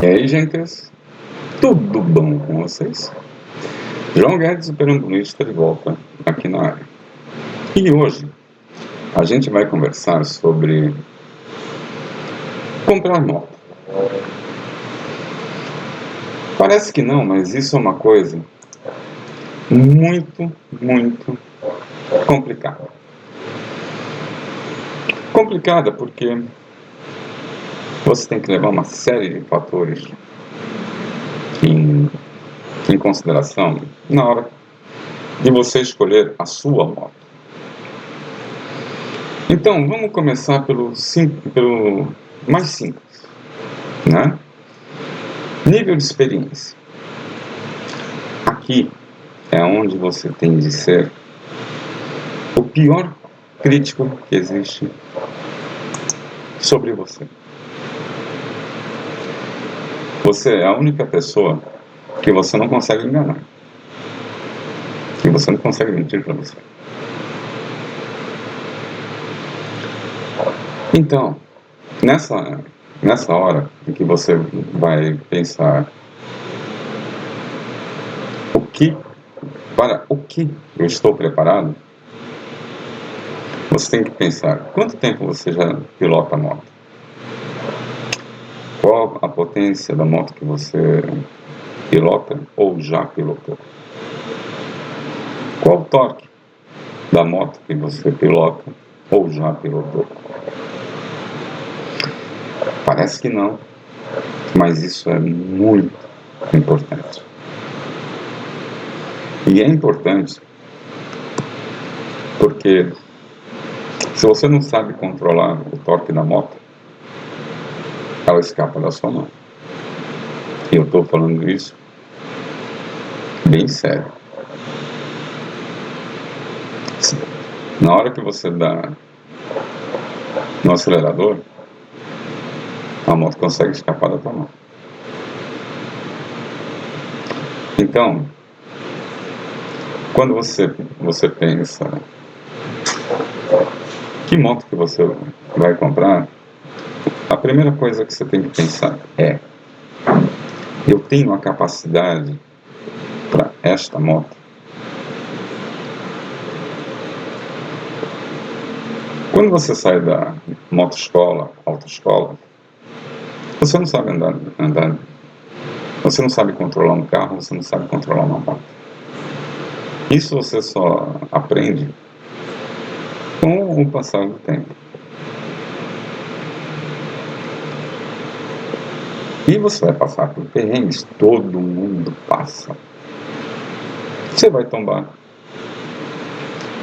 E aí, gentes, tudo bom com vocês? João Guedes, o perambulista, de volta aqui na área. E hoje a gente vai conversar sobre comprar moto. Parece que não, mas isso é uma coisa muito complicada. Complicada porque você tem que levar uma série de fatores em consideração na hora de você escolher a sua moto. Então, vamos começar pelo mais simples, né? Nível de experiência. Aqui é onde você tem de ser o pior crítico que existe sobre você. Você é a única pessoa que você não consegue enganar, que você não consegue mentir para você. Então, nessa hora em que você vai pensar para o que eu estou preparado, você tem que pensar quanto tempo você já pilota a moto, qual a potência da moto que você pilota ou já pilotou, qual o torque da moto que você pilota ou já pilotou. Parece que não, mas isso é muito importante. E é importante porque se você não sabe controlar o torque da moto, ela escapa da sua mão. E eu estou falando isso bem sério. Na hora que você dá no acelerador, a moto consegue escapar da tua mão. Então, quando você pensa que moto que você vai comprar, a primeira coisa que você tem que pensar é: eu tenho a capacidade para esta moto? Quando você sai da motoescola, autoescola, você não sabe andar, você não sabe controlar um carro, você não sabe controlar uma moto. Isso você só aprende com o passar do tempo. E você vai passar por perrengues, todo mundo passa. Você vai tombar.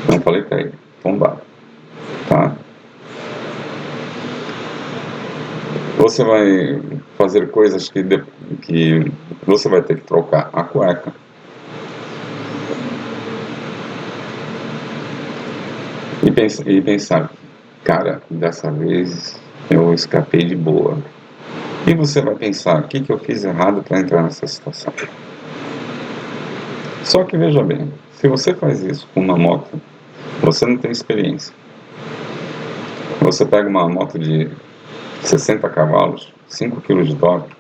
Não falei cair, tombar. Tá? Você vai fazer coisas que você vai ter que trocar a cueca. E pensar, cara, dessa vez eu escapei de boa. E você vai pensar, o que eu fiz errado para entrar nessa situação? Só que veja bem, se você faz isso com uma moto, você não tem experiência. Você pega uma moto de 60 cavalos, 5 kg de torque,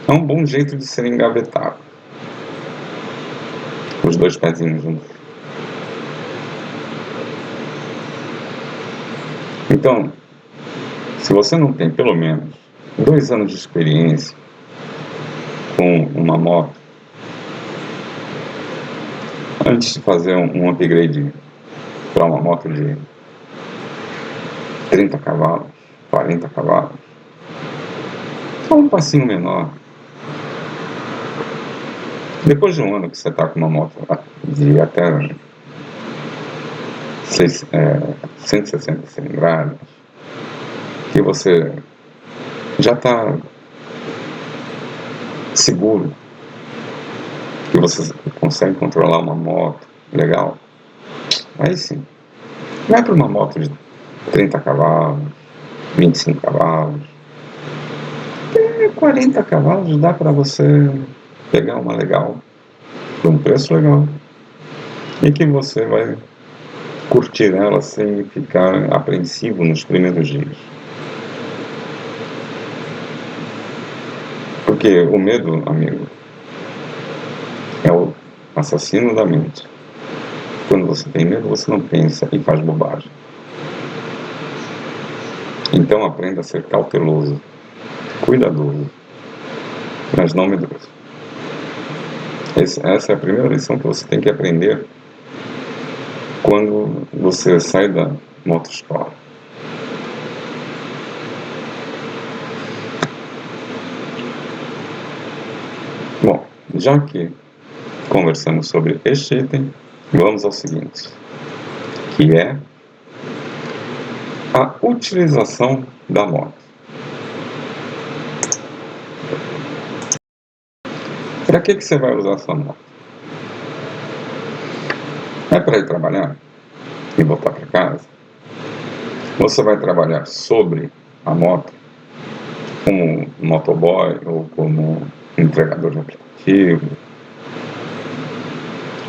é um bom jeito de ser engavetado. Os dois pezinhos juntos. Então, se você não tem pelo menos 2 anos de experiência com uma moto, antes de fazer um upgrade para uma moto de 30 cavalos, 40 cavalos, só um passinho menor. Depois de um ano que você está com uma moto de até 160 cilindradas, que você já está seguro, que você consegue controlar uma moto legal, aí sim, vai para uma moto de 30 cavalos, 25 cavalos, 40 cavalos dá para você pegar uma legal, por um preço legal, e que você vai curtir ela sem ficar apreensivo nos primeiros dias. Porque o medo, amigo, é o assassino da mente. Quando você tem medo, você não pensa e faz bobagem. Então aprenda a ser cauteloso, cuidadoso, mas não medroso. Essa é a primeira lição que você tem que aprender quando você sai da motoescola. Bom, já que conversamos sobre este item, vamos ao seguinte, que é a utilização da moto. Para que você vai usar essa moto? É para ir trabalhar e voltar para casa? Você vai trabalhar sobre a moto, como motoboy ou como entregador de aplicativo?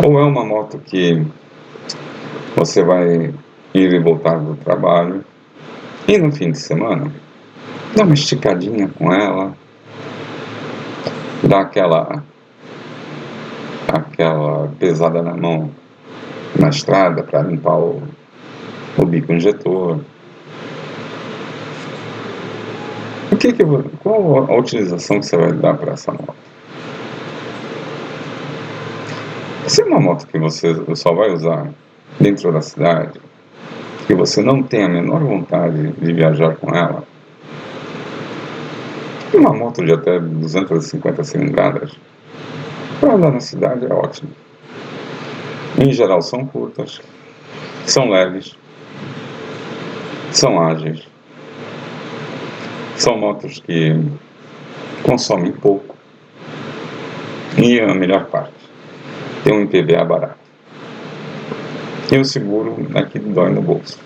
Ou é uma moto que você vai ir e voltar do trabalho e no fim de semana dá uma esticadinha com ela, dá aquela pesada na mão na estrada para limpar o bico injetor? Qual a utilização que você vai dar para essa moto? Se é uma moto que você só vai usar dentro da cidade, que você não tem a menor vontade de viajar com ela, uma moto de até 250 cilindradas, para andar na cidade é ótimo. Em geral são curtas, são leves, são ágeis, são motos que consomem pouco e a melhor parte, tem um IPVA barato e o seguro aqui dói no bolso,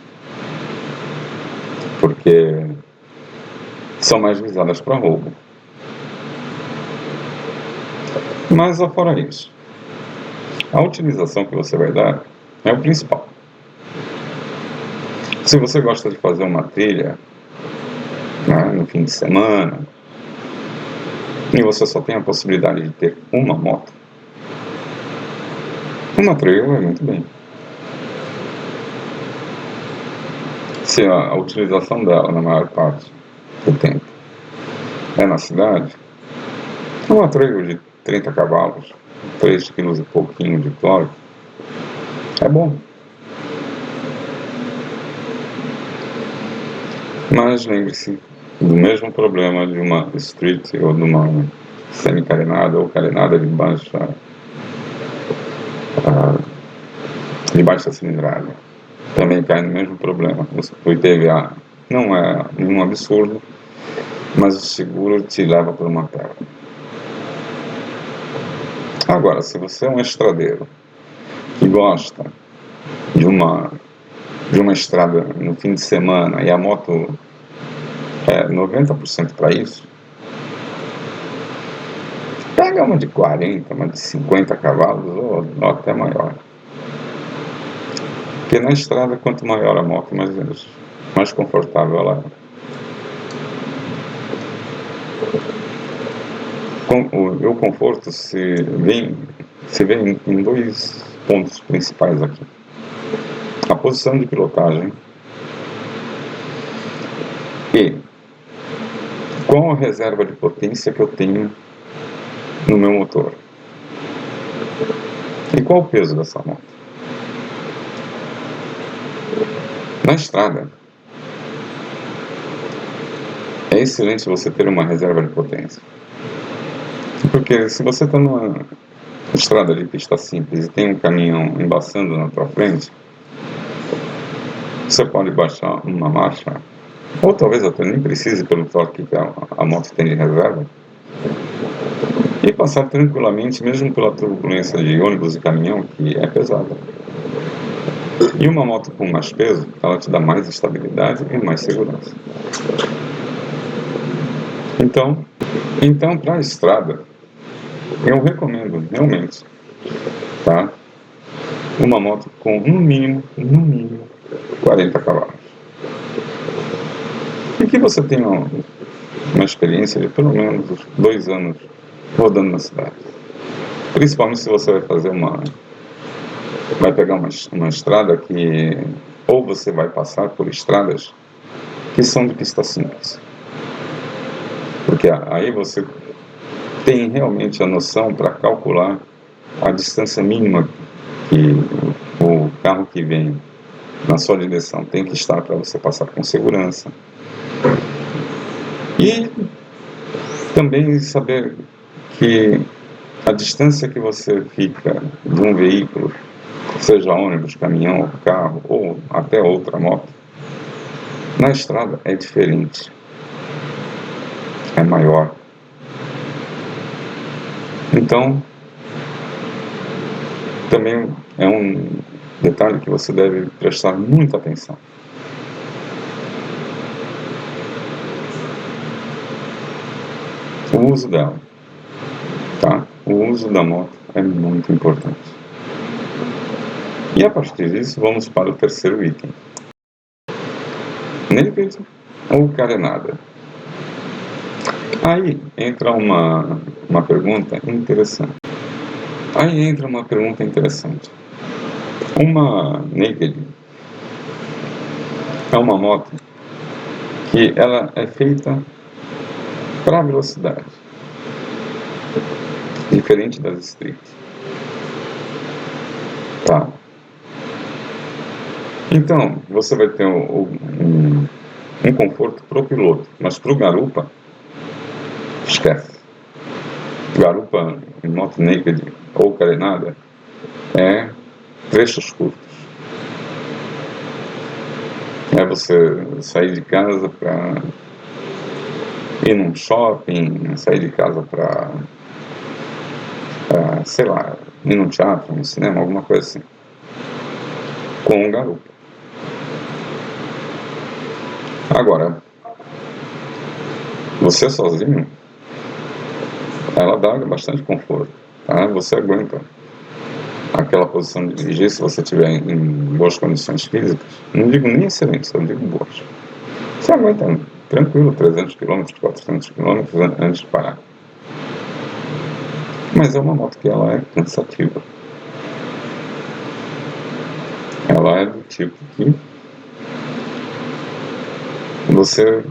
porque são mais visadas para roubo. Mas afora isso, a utilização que você vai dar é o principal. Se você gosta de fazer uma trilha, né, no fim de semana, e você só tem a possibilidade de ter uma moto, uma trail vai muito bem. Se a utilização dela, na maior parte do tempo, é na cidade, uma trail de 30 cavalos, 3 kg e pouquinho de torque, é bom. Mas lembre-se do mesmo problema de uma street ou de uma semi-carenada ou carenada de baixa cilindrada. Também cai no mesmo problema. O IPVA não é nenhum absurdo, mas o seguro te leva por uma perna. Agora, se você é um estradeiro que gosta de uma estrada no fim de semana e a moto é 90% para isso, pega uma de 40, uma de 50 cavalos ou até maior. Porque na estrada, quanto maior a moto, mais confortável ela é. O conforto se vê em dois pontos principais aqui. A posição de pilotagem e qual a reserva de potência que eu tenho no meu motor. E qual o peso dessa moto? Na estrada, é excelente você ter uma reserva de potência. Porque se você está numa estrada de pista simples e tem um caminhão embaçando na tua frente, você pode baixar uma marcha, ou talvez até nem precise pelo torque que a moto tem de reserva, e passar tranquilamente, mesmo pela turbulência de ônibus e caminhão, que é pesada. E uma moto com mais peso, ela te dá mais estabilidade e mais segurança. Então para a estrada, eu recomendo realmente, tá? uma moto com no mínimo 40 cavalos. E que você tenha uma experiência de pelo menos 2 anos rodando na cidade. Principalmente se você vai pegar uma estrada que, ou você vai passar por estradas que são de pista simples. Porque aí você tem realmente a noção para calcular a distância mínima que o carro que vem na sua direção tem que estar para você passar com segurança. E também saber que a distância que você fica de um veículo, seja ônibus, caminhão, carro ou até outra moto, na estrada é diferente, é maior. Então, também é um detalhe que você deve prestar muita atenção. O uso dela, tá? O uso da moto é muito importante. E a partir disso, vamos para o terceiro item. Naked ou carenada? Aí entra uma pergunta interessante. Uma Naked é uma moto que ela é feita para velocidade, diferente das street. Tá? Então, você vai ter um conforto pro piloto, mas pro garupa, esquece. Garupa em moto naked ou carenada é trechos curtos. É você sair de casa para ir num shopping, sair de casa para, sei lá, ir num teatro, num cinema, alguma coisa assim. Com um garupa. Agora, você sozinho, ela dá bastante conforto, tá? Você aguenta aquela posição de dirigir se você estiver em boas condições físicas. Não digo nem excelentes, eu digo boas. Você aguenta tranquilo 300 km, 400 km antes de parar. Mas é uma moto que ela é cansativa. Ela é do tipo que você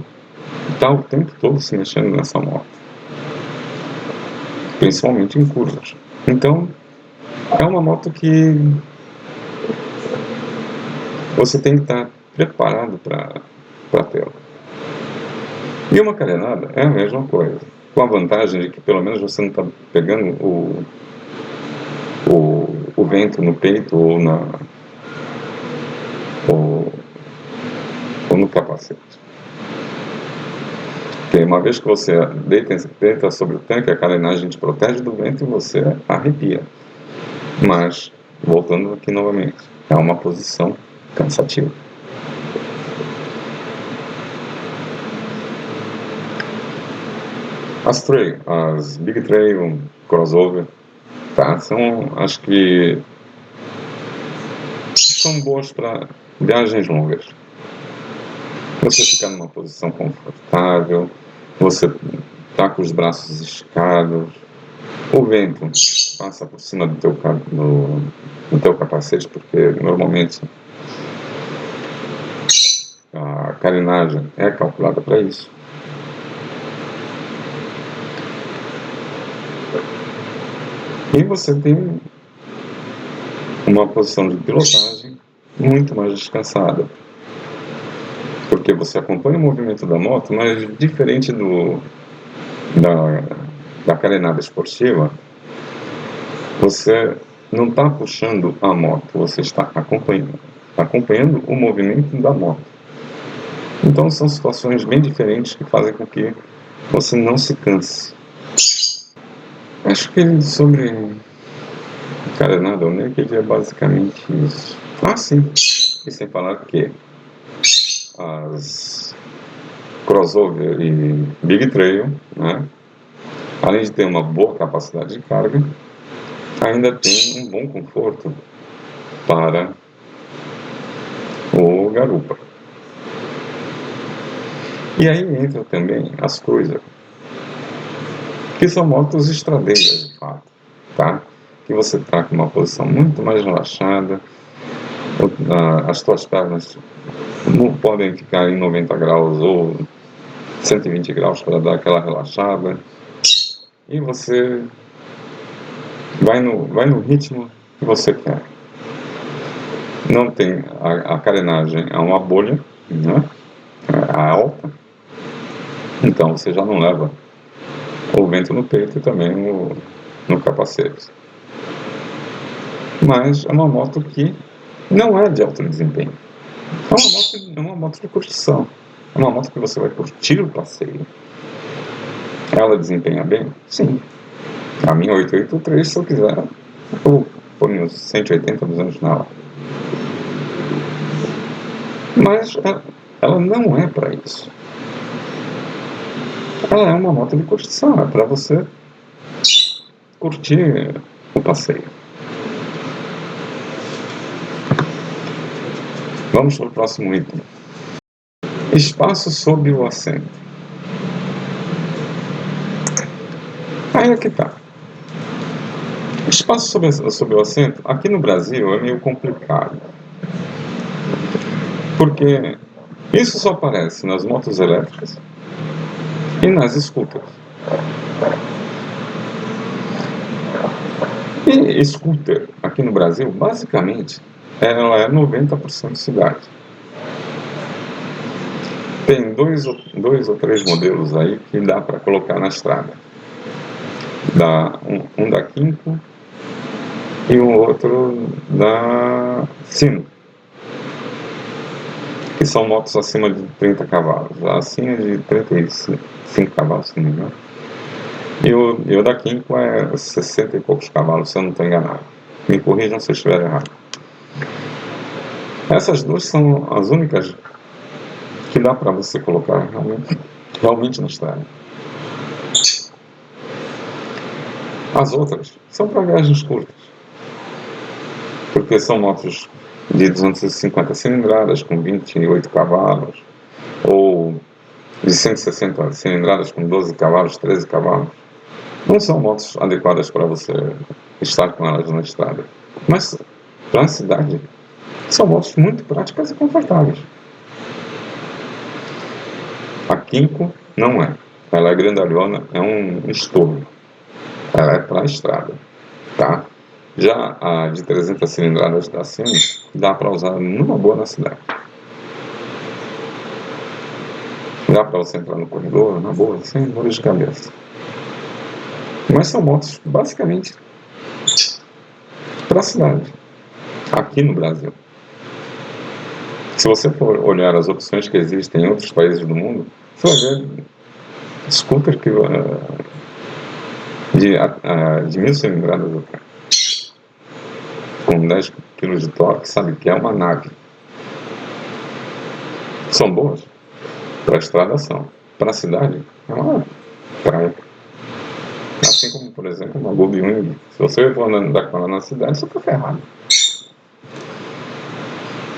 está o tempo todo se mexendo nessa moto, principalmente em curvas. Então, é uma moto que você tem que estar preparado para tê-la. E uma carenada é a mesma coisa, com a vantagem de que pelo menos você não está pegando o vento no peito ou no capacete. Porque uma vez que você deita sobre o tanque, a carenagem te protege do vento e você arrepia. Mas, voltando aqui novamente, é uma posição cansativa. As Big Trail, crossover, tá? Acho que são boas para viagens longas. Você ficar numa posição confortável, você tá com os braços esticados, o vento passa por cima do teu capacete, porque normalmente a carenagem é calculada para isso. E você tem uma posição de pilotagem muito mais descansada, porque você acompanha o movimento da moto, mas diferente da carenada esportiva, você não está puxando a moto, você está acompanhando o movimento da moto. Então são situações bem diferentes que fazem com que você não se canse. Acho que sobre carenada ou naked é basicamente isso. Sim, e sem falar que as crossover e Big Trail, né, além de ter uma boa capacidade de carga, ainda tem um bom conforto para o garupa. E aí entra também as coisas que são motos estradeiras, de fato, tá? Que você está com uma posição muito mais relaxada, as tuas pernas não podem ficar em 90 graus ou 120 graus para dar aquela relaxada, e você vai no ritmo que você quer. Não tem a carenagem, é uma bolha, né? É alta, então você já não leva o vento no peito e também no capacete. Mas é uma moto que não é de alto desempenho. É uma moto de curtição. É uma moto que você vai curtir o passeio. Ela desempenha bem? Sim. A minha 883, se eu quiser, eu ponho uns 180, 200 na hora. Mas ela não é para isso. Ela é uma moto de curtição, é para você curtir o passeio. Vamos para o próximo item. Espaço sob o assento. Aí é que tá. Espaço sob o assento, aqui no Brasil, é meio complicado. Porque isso só aparece nas motos elétricas e nas scooters. E scooter, aqui no Brasil, basicamente, ela é 90% cidade. Tem dois ou três modelos aí que dá para colocar na estrada. Um da Kinko e o outro da Sino, que são motos acima de 30 cavalos. Acima de 35 cavalos, se não me engano. E o da Kinko é 60 e poucos cavalos, se eu não estou enganado. Me corrijam se eu estiver errado. Essas duas são as únicas que dá para você colocar realmente na estrada. As outras são para viagens curtas, porque são motos de 250 cilindradas com 28 cavalos, ou de 160 cilindradas com 12 cavalos, 13 cavalos. Não são motos adequadas para você estar com elas na estrada. Mas para a cidade, são motos muito práticas e confortáveis. A Kinko não é. Ela é grandalhona, é um estouro. Ela é para a estrada, tá? Já a de 300 cilindradas da Siemens dá para usar numa boa na cidade. Dá para você entrar no corredor, na boa, sem dor de cabeça. Mas são motos basicamente para a cidade, aqui no Brasil. Se você for olhar as opções que existem em outros países do mundo, você vai ver scooter que de 1000 cilindradas com 10 kg de torque, sabe que é uma nave. São boas para a estrada, são. Para a cidade, é uma praia. Assim como, por exemplo, uma Goldwing. Se você for andar com ela na cidade, você está ferrado.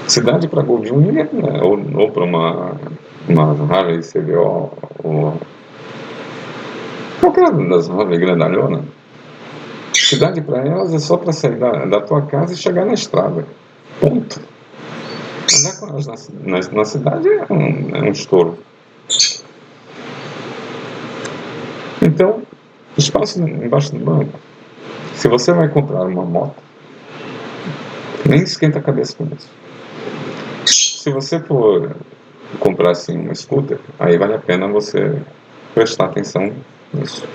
Cidade para Goldwing, né? ou para uma Harley CVO, ou qualquer das Harley grandalhona. Cidade para elas é só para sair da tua casa e chegar na estrada. Ponto. Andar com elas na cidade é um estouro. Então, espaço embaixo do banco. Se você vai comprar uma moto, nem esquenta a cabeça com isso. Se você for comprar assim uma scooter, aí vale a pena você prestar atenção nisso.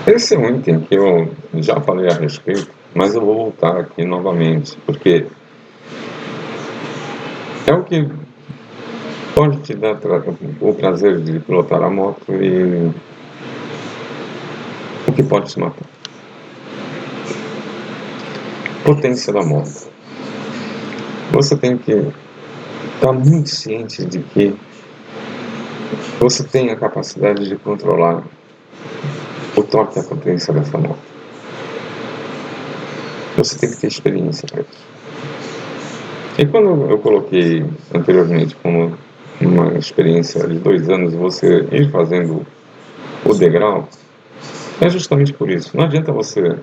Esse é um item que eu já falei a respeito, mas eu vou voltar aqui novamente, porque é o que pode te dar o prazer de pilotar a moto e o que pode te matar. Potência da moto. Você tem que estar muito ciente de que você tem a capacidade de controlar o torque e a potência dessa moto. Você tem que ter experiência para isso. E quando eu coloquei anteriormente como uma experiência de 2 anos, você ir fazendo o degrau, é justamente por isso. Não adianta você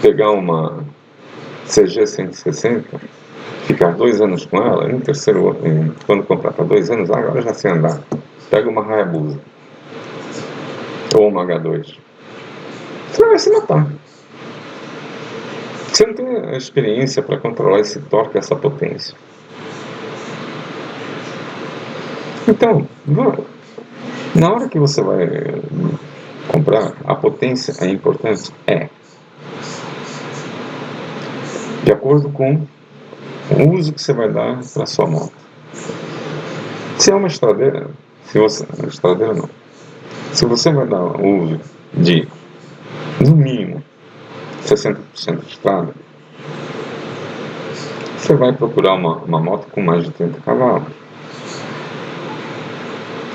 pegar uma CG 160, ficar 2 anos com ela, e no terceiro ano, quando comprar para 2 anos, agora já sei andar. Pega uma Hayabusa ou uma H2. Você vai se matar. Você não tem a experiência para controlar esse torque, essa potência. Então, na hora que você vai comprar, a potência é importante? É. De acordo com o uso que você vai dar para a sua moto. Se é uma estradeira, estradeira não. Se você vai dar o uso de, no mínimo, 60% de estrada, você vai procurar uma moto com mais de 30 cavalos.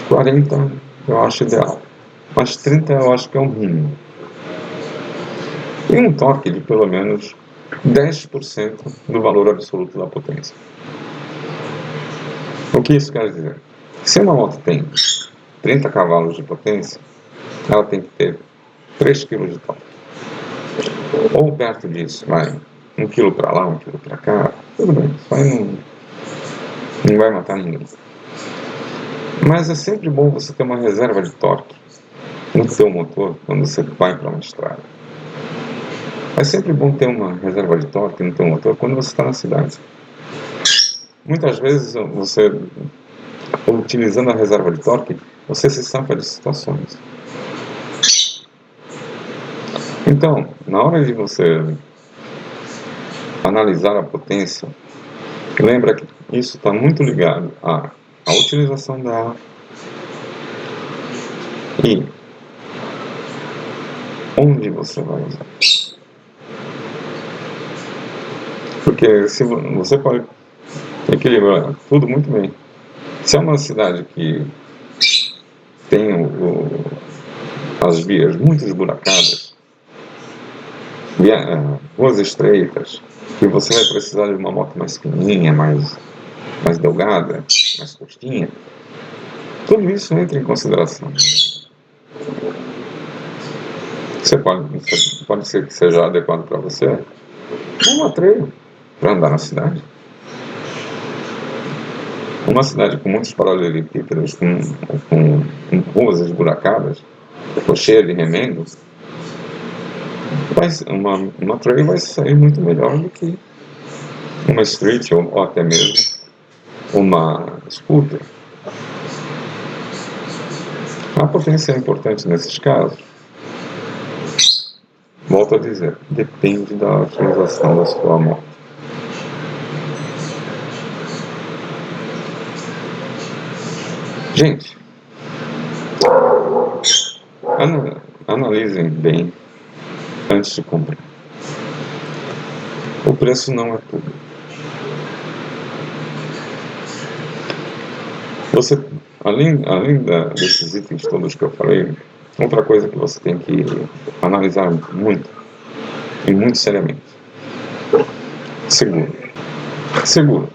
40 eu acho ideal, mas 30 eu acho que é o mínimo. E um torque de pelo menos 10% do valor absoluto da potência. O que isso quer dizer? Se uma moto tem 30 cavalos de potência, ela tem que ter 3 kg de torque. Ou perto disso, vai 1 kg para lá, 1 kg para cá, tudo bem, isso aí não vai matar ninguém. Mas é sempre bom você ter uma reserva de torque no seu motor quando você vai para uma estrada. É sempre bom ter uma reserva de torque no seu motor quando você está na cidade. Muitas vezes você, utilizando a reserva de torque, você se safa de situações. Então, na hora de você analisar a potência, lembra que isso está muito ligado à utilização dela e onde você vai usar. Porque se você pode equilibrar tudo muito bem. Se é uma cidade que tem as vias muito esburacadas, ruas estreitas, e você vai precisar de uma moto mais fininha, mais delgada, mais curtinha, tudo isso entra em consideração. Pode ser que seja adequado para você uma trail para andar na cidade. Uma cidade com muitos paralelepípedos, com ruas esburacadas, ou cheia de remendo, uma trail vai sair muito melhor do que uma street ou até mesmo uma scooter. A potência é importante nesses casos. Volto a dizer, depende da utilização da sua moto. Gente, analisem bem antes de comprar. O preço não é tudo. Você, além desses itens todos que eu falei, outra coisa que você tem que analisar muito, e muito seriamente: seguro. Seguro.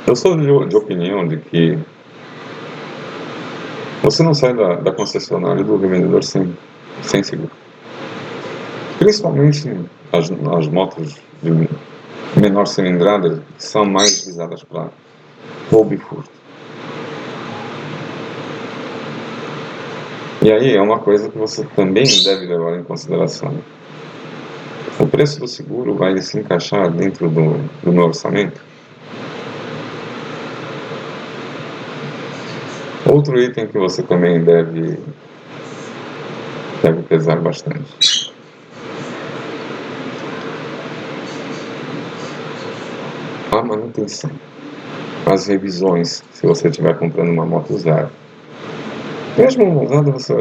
Eu sou de opinião de que você não sai da concessionária do revendedor sem seguro. Principalmente as motos de menor cilindrada, que são mais visadas para roubo e furto. E aí é uma coisa que você também deve levar em consideração. O preço do seguro vai se encaixar dentro do meu orçamento? Outro item que você também deve pesar bastante: a manutenção, as revisões, se você estiver comprando uma moto usada. Mesmo uma usada, você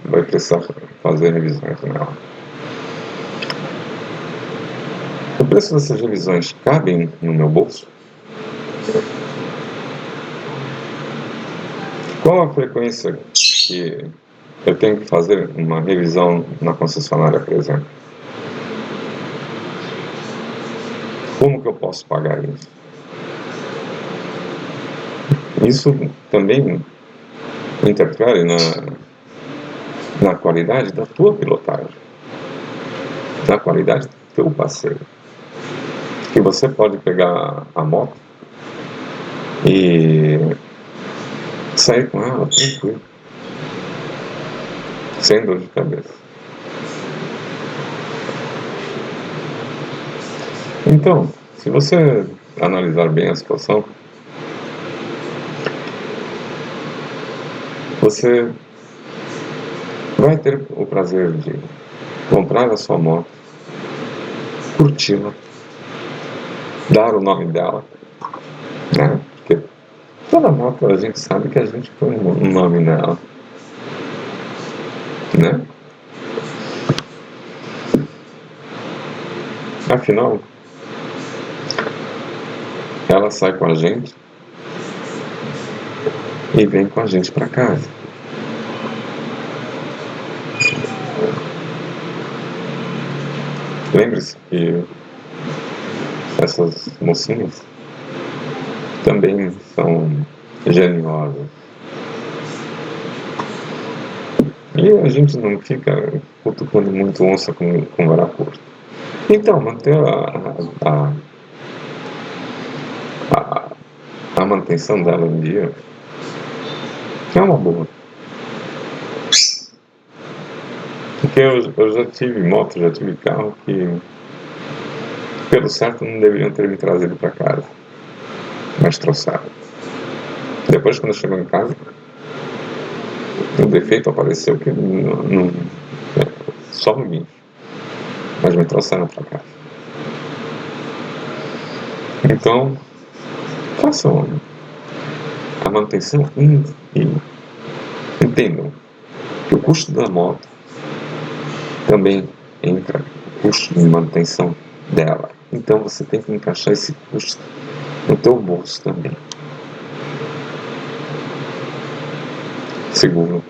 vai precisar fazer revisões nela. O preço dessas revisões cabem no meu bolso? Qual a frequência que eu tenho que fazer uma revisão na concessionária, por exemplo. Como que eu posso pagar isso? Isso também interfere na qualidade da tua pilotagem, na qualidade do teu passeio. Que você pode pegar a moto e sair com ela tranquilo, sem dor de cabeça. Então, se você analisar bem a situação, você vai ter o prazer de comprar a sua moto, curti-la, dar o nome dela, né? Porque toda moto a gente sabe que a gente põe um nome nela, né? Afinal, ela sai com a gente e vem com a gente para casa. Lembre-se que essas mocinhas também são geniosas. E a gente não fica cutucando muito onça com vara curta. Então, manter a manutenção dela em dia é uma boa. Porque eu já tive moto, já tive carro que, pelo certo, não deveriam ter me trazido para casa, mas trouxeram. Depois, quando chegou em casa, o defeito apareceu que só no guincho, mas me trouxeram para casa. Então, façam a manutenção e entendam que o custo da moto também entra o custo de manutenção dela. Então você tem que encaixar esse custo no teu bolso também. Seguro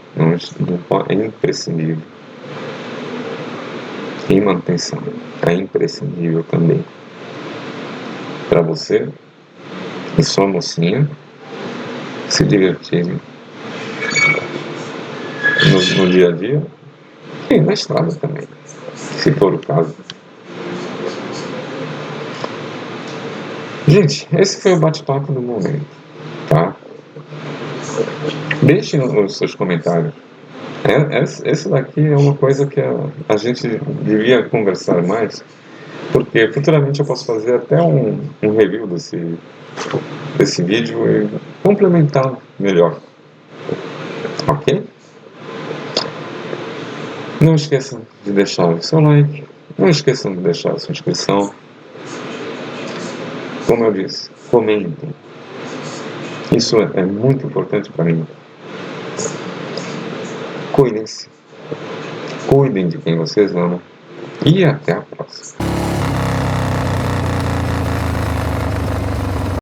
é imprescindível. E manutenção é imprescindível também. Para você e sua mocinha se divertirem no dia a dia e na estrada também, se for o caso. Gente, esse foi o bate-papo do momento, tá? Deixem os seus comentários. Esse daqui é uma coisa que a gente devia conversar mais, porque futuramente eu posso fazer até um review desse vídeo e complementá-lo melhor. Ok? Não esqueçam de deixar o seu like, não esqueçam de deixar a sua inscrição. Como eu disse, comentem. Isso é muito importante para mim. Cuidem-se, cuidem de quem vocês amam e até a próxima.